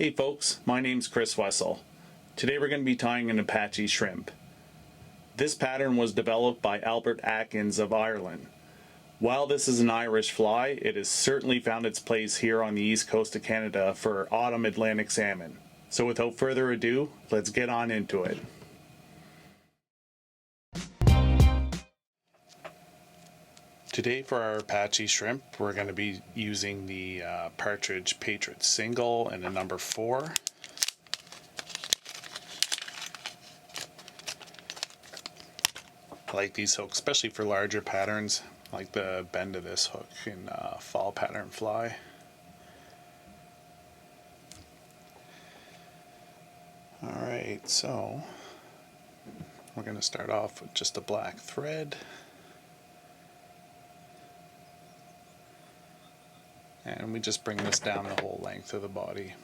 Hey folks, my name's Chris Wessel. Today we're going to be tying an Apache shrimp. This pattern was developed by Albert Atkins of Ireland. While this is an Irish fly, it has certainly found its place here on the east coast of Canada for autumn Atlantic salmon. So without further ado, let's get on into it. Today for our Apache shrimp, we're going to be using the Partridge Patriot Single and a number 4. I like these hooks, especially for larger patterns. I like the bend of this hook in fall pattern fly. Alright, so we're going to start off with just a black thread. And we just bring this down the whole length of the body.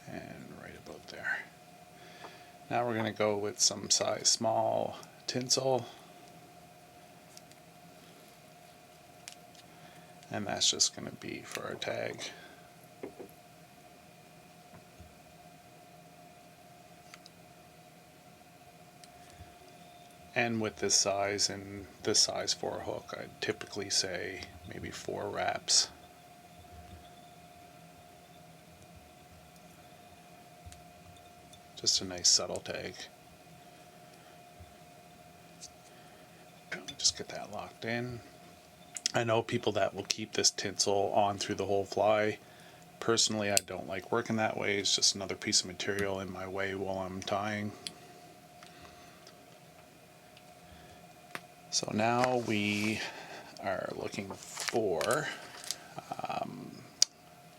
And right about there. Now we're going to go with some size small tinsel. And that's just going to be for our tag. And with this size and this size 4 hook, I'd typically say maybe 4 wraps. Just a nice subtle tag. Just get that locked in. I know people that will keep this tinsel on through the whole fly. Personally, I don't like working that way. It's just another piece of material in my way while I'm tying. So now we are looking for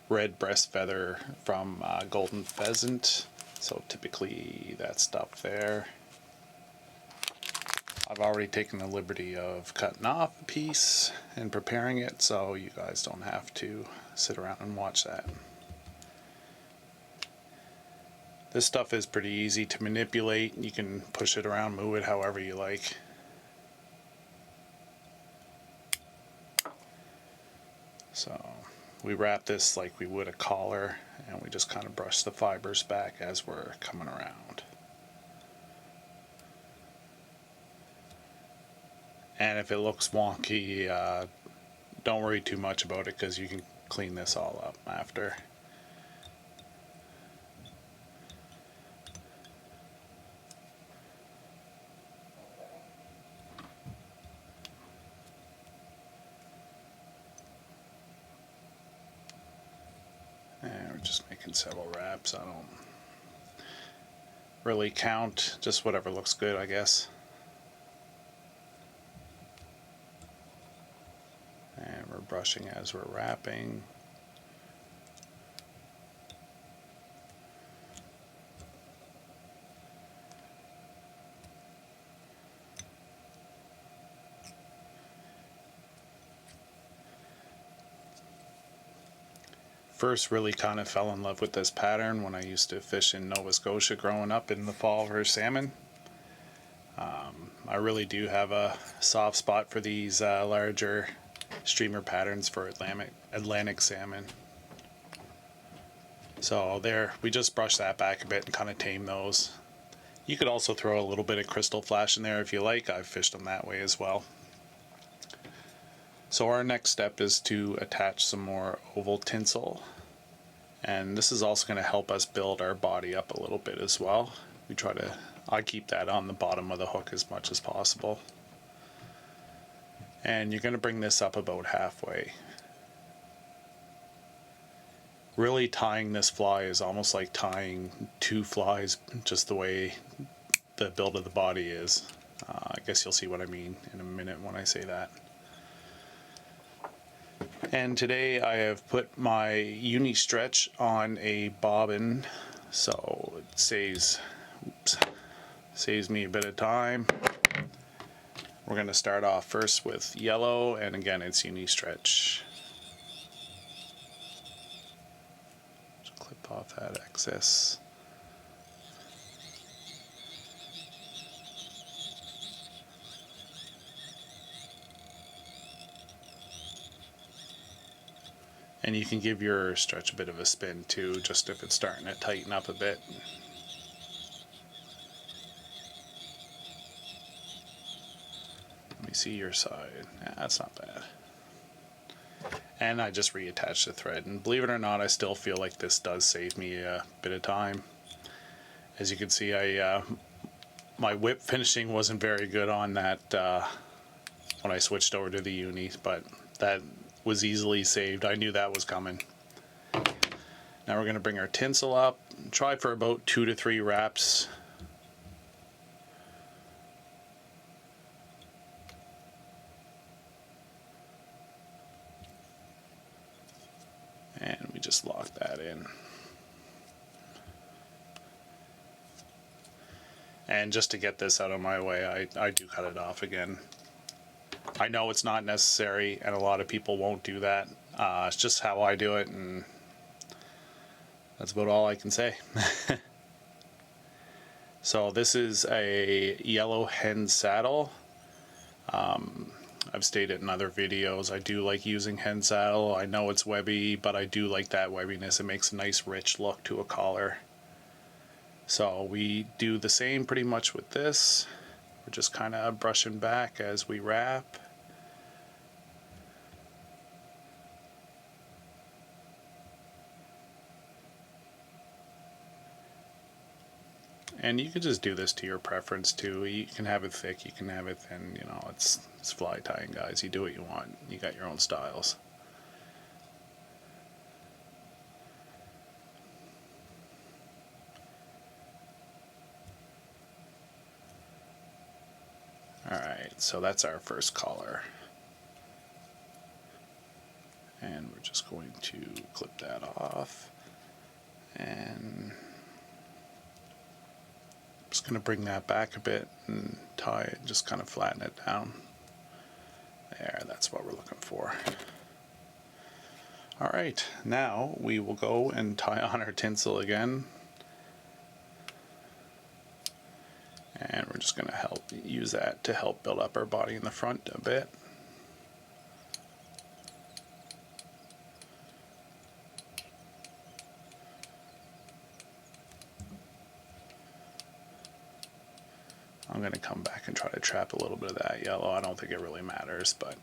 red breast feather from golden pheasant. So typically that stuff there. I've already taken the liberty of cutting off a piece and preparing it, so you guys don't have to sit around and watch that. This stuff is pretty easy to manipulate. You can push it around, move it however you like. So we wrap this like we would a collar, and we just kind of brush the fibers back as we're coming around. And if it looks wonky, don't worry too much about it, because you can clean this all up after. And we're just making several wraps. I don't really count, just whatever looks good, I guess. And we're brushing as we're wrapping. First really kind of fell in love with this pattern when I used to fish in Nova Scotia growing up in the fall for salmon. I really do have a soft spot for these larger streamer patterns for Atlantic salmon. So there, we just brush that back a bit and kind of tame those. You could also throw a little bit of crystal flash in there if you like. I've fished them that way as well. So our next step is to attach some more oval tinsel, and this is also going to help us build our body up a little bit as well. I keep that on the bottom of the hook as much as possible. And you're going to bring this up about halfway. Really tying this fly is almost like tying 2 flies, just the way the build of the body is. I guess you'll see what I mean in a minute when I say that. And today I have put my uni stretch on a bobbin, so it saves me a bit of time. We're going to start off first with yellow, and again it's uni stretch. Just clip off that excess. And you can give your stretch a bit of a spin too, just if it's starting to tighten up a bit. Let me see your side. That's not bad. And I just reattached the thread, and believe it or not, I still feel like this does save me a bit of time. As you can see, my whip finishing wasn't very good on that when I switched over to the uni, but that was easily saved. I knew that was coming. Now we're going to bring our tinsel up, try for about 2 to 3 wraps. And we just lock that in. And just to get this out of my way, I do cut it off again. I know it's not necessary, and a lot of people won't do that. It's just how I do it, and that's about all I can say. So this is a yellow hen saddle. I've stated in other videos, I do like using Hen Saddle. I know it's webby, but I do like that webbiness. It makes a nice rich look to a collar. So we do the same pretty much with this. We're just kind of brushing back as we wrap. And you can just do this to your preference too. You can have it thick, you can have it thin, you know, it's fly tying, guys. You do what you want. You got your own styles. Alright, so that's our first collar. And we're just going to clip that off. And I'm just going to bring that back a bit and tie it, just kind of flatten it down. There, that's what we're looking for. Alright, now we will go and tie on our tinsel again. And we're just going to use that to help build up our body in the front a bit. I'm going to come back and try to trap a little bit of that yellow. I don't think it really matters, but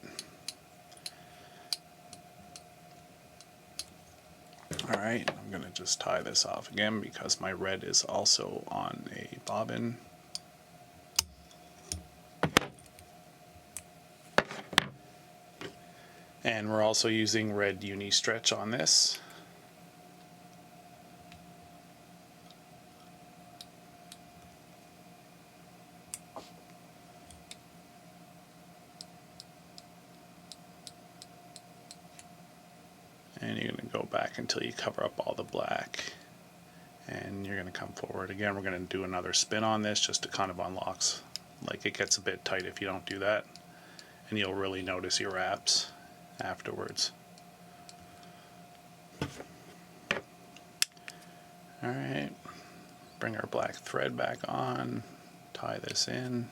alright, I'm going to just tie this off again because my red is also on a bobbin. And we're also using red uni stretch on this. And you're going to go back until you cover up all the black. And you're going to come forward again. We're going to do another spin on this just to kind of unlocks. Like, it gets a bit tight if you don't do that. And you'll really notice your wraps afterwards. Alright, bring our black thread back on, tie this in.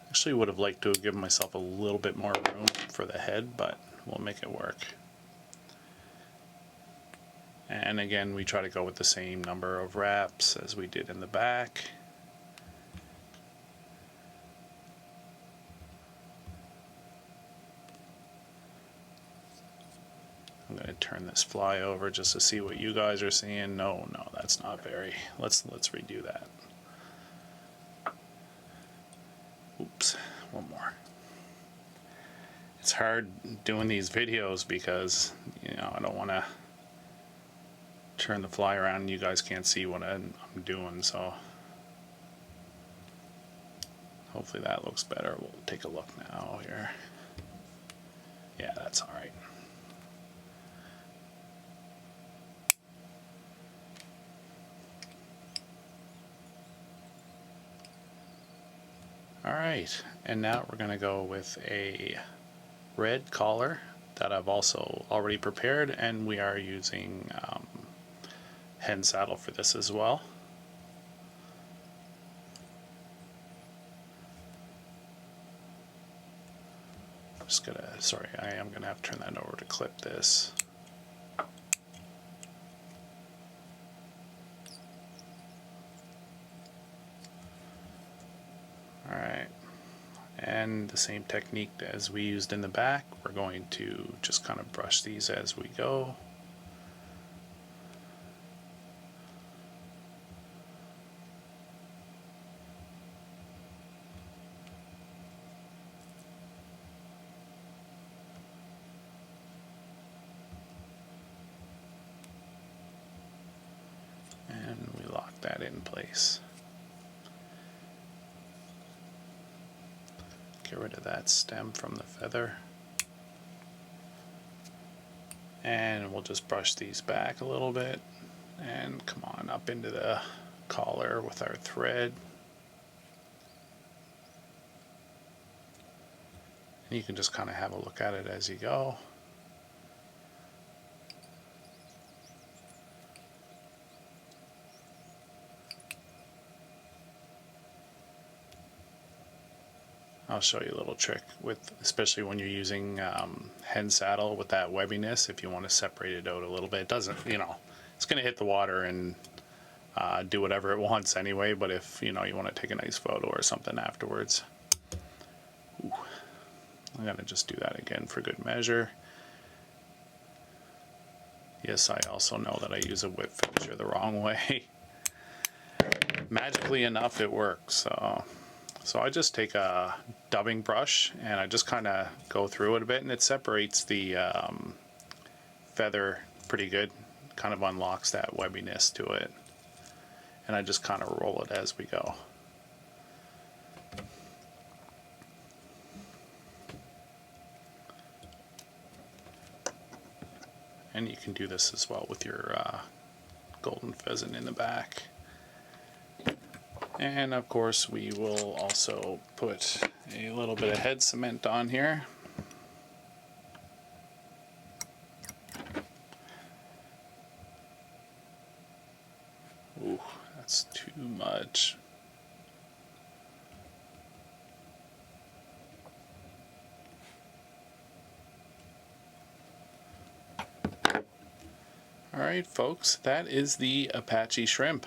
Actually would have liked to have given myself a little bit more room for the head, but we'll make it work. And again, we try to go with the same number of wraps as we did in the back. I'm going to turn this fly over just to see what you guys are seeing. No, that's not very. Let's redo that. Oops, one more. It's hard doing these videos because, you know, I don't want to turn the fly around and you guys can't see what I'm doing, so hopefully that looks better. We'll take a look now here. Yeah, that's alright. Alright, and now we're going to go with a red collar that I've also already prepared, and we are using Hen Saddle for this as well. sorry, I am gonna have to turn that over to clip this. All right, and the same technique as we used in the back, we're going to just kind of brush these as we go. And we lock that in place. Get rid of that stem from the feather. And we'll just brush these back a little bit and come on up into the collar with our thread. And you can just kind of have a look at it as you go. I'll show you a little trick with, especially when you're using Hen Saddle with that webbiness. If you want to separate it out a little bit, it doesn't, you know, it's going to hit the water and do whatever it wants anyway. But if you know you want to take a nice photo or something afterwards, ooh, I'm gonna just do that again for good measure. Yes, I also know that I use a whip finisher the wrong way. Magically enough, it works. So I just take a dubbing brush and I just kind of go through it a bit, and it separates the feather pretty good, kind of unlocks that webbiness to it, and I just kind of roll it as we go. And you can do this as well with your golden pheasant in the back. And of course we will also put a little bit of head cement on here. Ooh, that's too much. Alright folks, that is the Apache shrimp.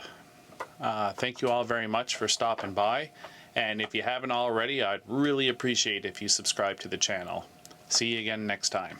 Thank you all very much for stopping by, and if you haven't already, I'd really appreciate if you subscribe to the channel. See you again next time.